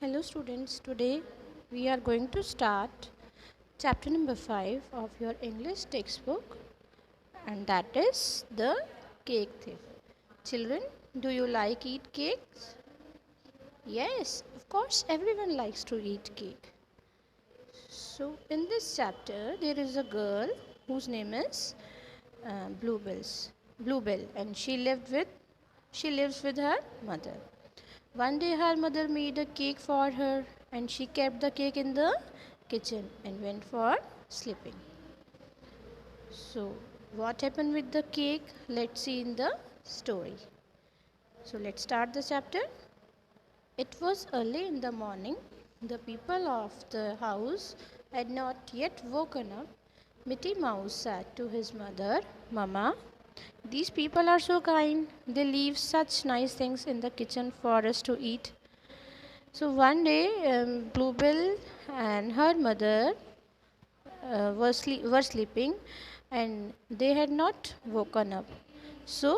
Hello students, today we are going to start chapter number 5 of your English textbook, and that is the cake thief. Children, do you like eat cakes? Yes, of course everyone likes to eat cake. So in this chapter there is a girl whose name is Bluebell, and she lives with her mother. One day her mother made a cake for her, and she kept the cake in the kitchen and went for sleeping. So what happened with the cake? Let's see in the story. So let's start the chapter. It was early in the morning. The people of the house had not yet woken up. Mitty Mouse said to his mother, "Mama, these people are so kind. They leave such nice things in the kitchen for us to eat." So one day, Bluebell and her mother were sleeping, and they had not woken up. So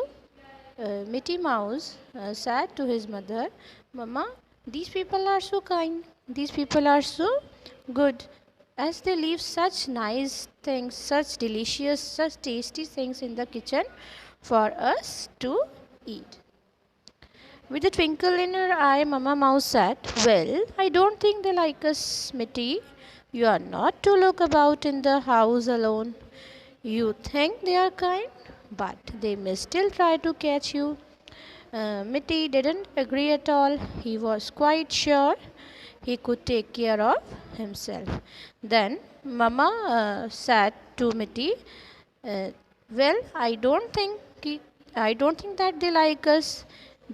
Mitty Mouse said to his mother, "Mama, these people are so kind. These people are so good. As they leave such nice things, such delicious, such tasty things in the kitchen for us to eat." With a twinkle in her eye, Mamma Mouse said, "Well, I don't think they like us, Mitty. You are not to look about in the house alone. You think they are kind, but they may still try to catch you." Mitty didn't agree at all. He was quite sure he could take care of himself. Then Mamma said to Mitty, "Well, I don't think that they like us.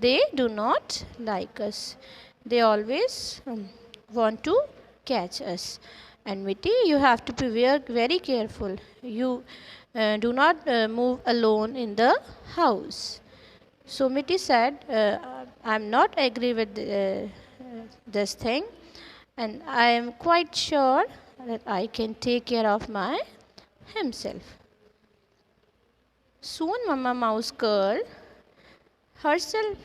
They do not like us. They always want to catch us. And Mitty, you have to be very careful. You do not move alone in the house." So Mitty said, "I'm not agree with this thing, and I am quite sure that I can take care of my himself." Soon Mamma Mouse curled herself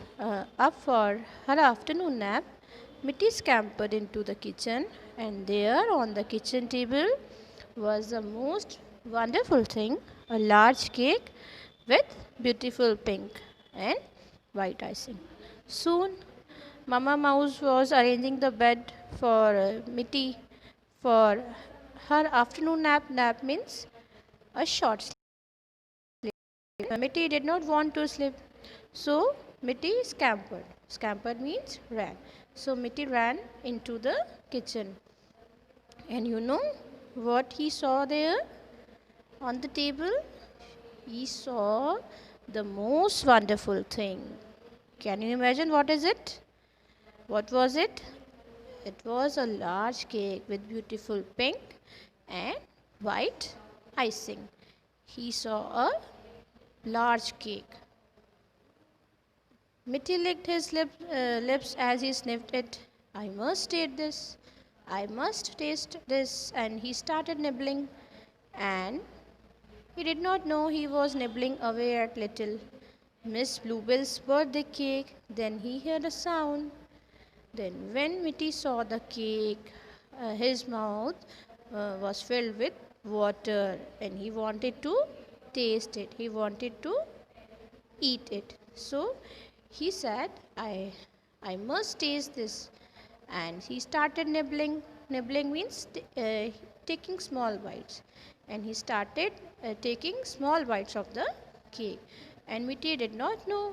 up for her afternoon nap. Mitty scampered into the kitchen, and there on the kitchen table was the most wonderful thing, a large cake with beautiful pink and white icing. Soon Mamma Mouse was arranging the bed for Mitty for her afternoon nap. Nap means a short sleep. Mitty did not want to sleep, so Mitty scampered. Scampered means ran. So Mitty ran into the kitchen. And you know what he saw there on the table? He saw the most wonderful thing. Can you imagine what is it? What was it? It was a large cake with beautiful pink and white icing. He saw a large cake. Mitty licked his lips as he sniffed it. "I must taste this. I must taste this." And he started nibbling, and he did not know he was nibbling away at little Miss Bluebell's birthday cake. Then he heard a sound. Then, when Mitty saw the cake, his mouth was filled with water, and he wanted to taste it. He wanted to eat it. So he said, I must taste this." And he started nibbling. Nibbling means taking small bites. And he started taking small bites of the cake. And Mitty did not know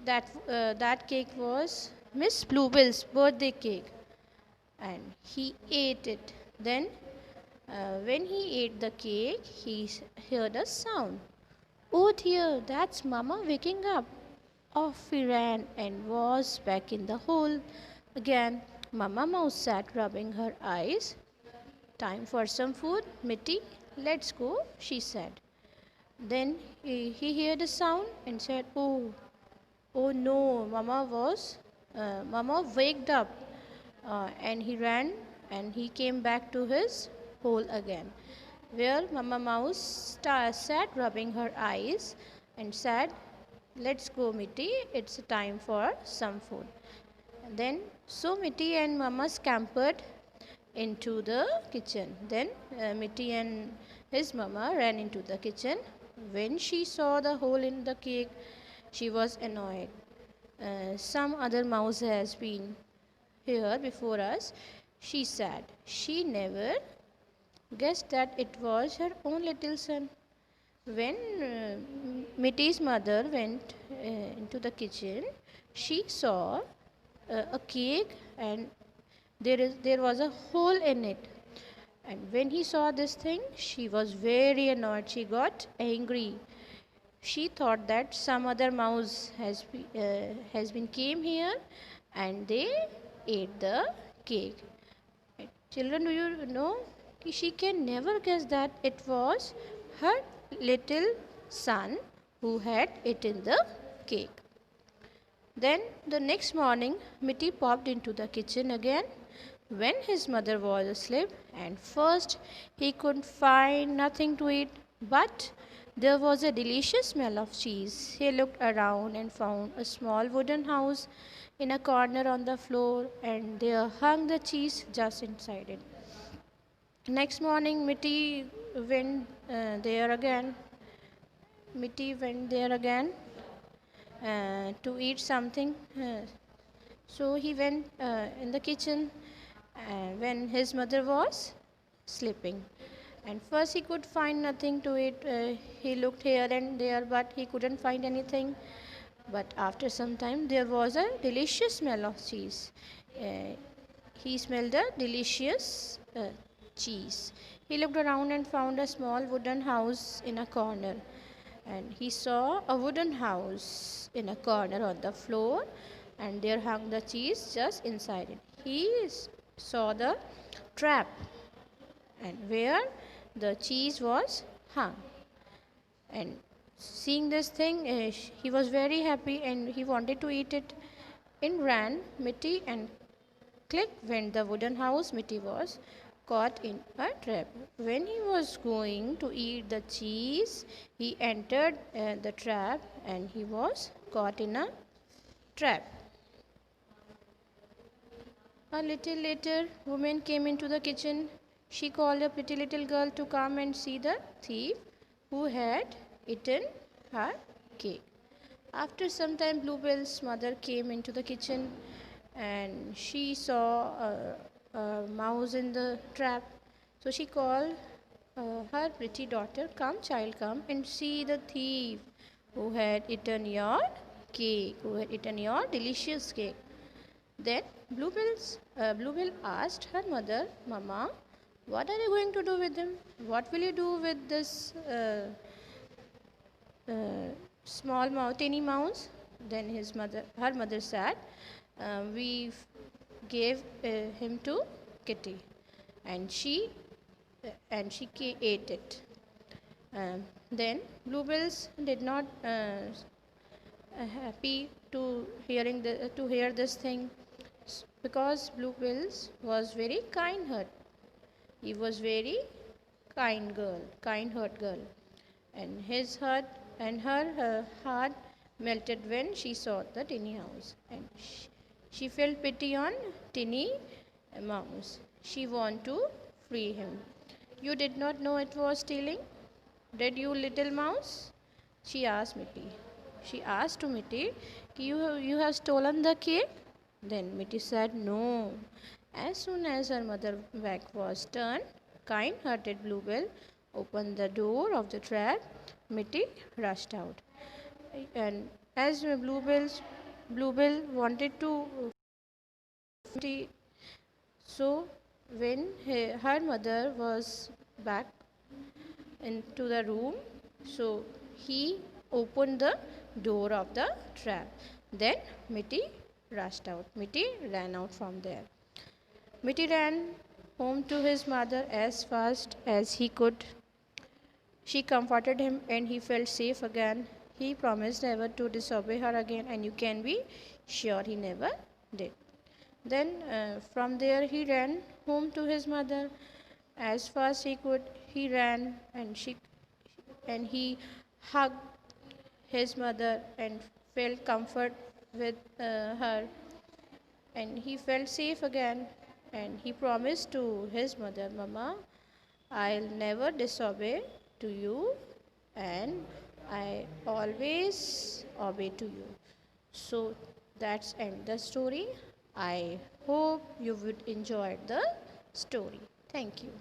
that cake was Miss Bluebell's birthday cake. And he ate it. Then, when he ate the cake, he heard a sound. "Oh dear, that's Mama waking up." Off he ran and was back in the hole again. Mamma Mouse sat rubbing her eyes. "Time for some food, Mitty. Let's go," she said. Then he heard a sound and said, Oh no, Mama waked up." And he ran and he came back to his hole again, where Mamma Mouse sat rubbing her eyes and said, "Let's go, Mitty. It's time for some food." Then so Mitty and Mama scampered into the kitchen. Then Mitty and his mama ran into the kitchen. When she saw the hole in the cake, she was annoyed. Some other mouse has been here before us, she said. She never guessed that it was her own little son. When Mitty's mother went into the kitchen, she saw a cake and there was a hole in it. And when he saw this thing, she was very annoyed. She got angry. She thought that some other mouse has been came here and they ate the cake. Children, do you know she can never guess that it was her little son who had eaten the cake. Then the next morning, Mitty popped into the kitchen again when his mother was asleep, and first he could find nothing to eat, but there was a delicious smell of cheese. He looked around and found a small wooden house in a corner on the floor, and there hung the cheese just inside it. Next morning, Mitty went there again. Mitty went there again to eat something. So he went in the kitchen when his mother was sleeping. And first he could find nothing to eat. He looked here and there, but he couldn't find anything. But after some time, there was a delicious smell of cheese. He smelled a delicious cheese. He looked around and found a small wooden house in a corner. And he saw a wooden house in a corner on the floor, and there hung the cheese just inside it. He saw the trap and where the cheese was hung. And seeing this thing, he was very happy and he wanted to eat it. In ran Mitty, and click went the wooden house. Mitty was caught in a trap. When he was going to eat the cheese, he entered the trap and he was caught in a trap. A little later, woman came into the kitchen. She called a pretty little girl to come and see the thief who had eaten her cake. After some time, Bluebell's mother came into the kitchen and she saw a mouse in the trap. So she called her pretty daughter, "Come, child, come and see the thief who had eaten your cake, who had eaten your delicious cake." Then Bluebell asked her mother, "Mama, what are you going to do with him? What will you do with this small mouse, tiny mouse?" Then her mother said, "We gave him to Kitty, and she ate it." Then Bluebells did not happy to hear this thing, because Bluebells was very kind-hearted. He was very kind-hearted girl, and his heart and her heart melted when she saw the tiny house, and she felt pity on tiny mouse. She wanted to free him. "You did not know it was stealing, did you, little mouse?" she asked Mitty. She asked to Mitty, "You have stolen the cake?" Then Mitty said, "No." As soon as her mother back was turned, kind-hearted Bluebell opened the door of the trap. Mitty rushed out, and as Bluebell wanted to, so when her mother was back into the room, so he opened the door of the trap. Then Mitty rushed out. Mitty ran out from there. Mitty ran home to his mother as fast as he could. She comforted him and he felt safe again. He promised never to disobey her again, and you can be sure he never did. Then from there he ran home to his mother as fast he could. He ran and he hugged his mother and felt comfort with her. and he felt safe again, and he promised to his mother, Mama, I'll never disobey to you, and I always obey to you. So that's end the story. I hope you would enjoy the story. Thank you.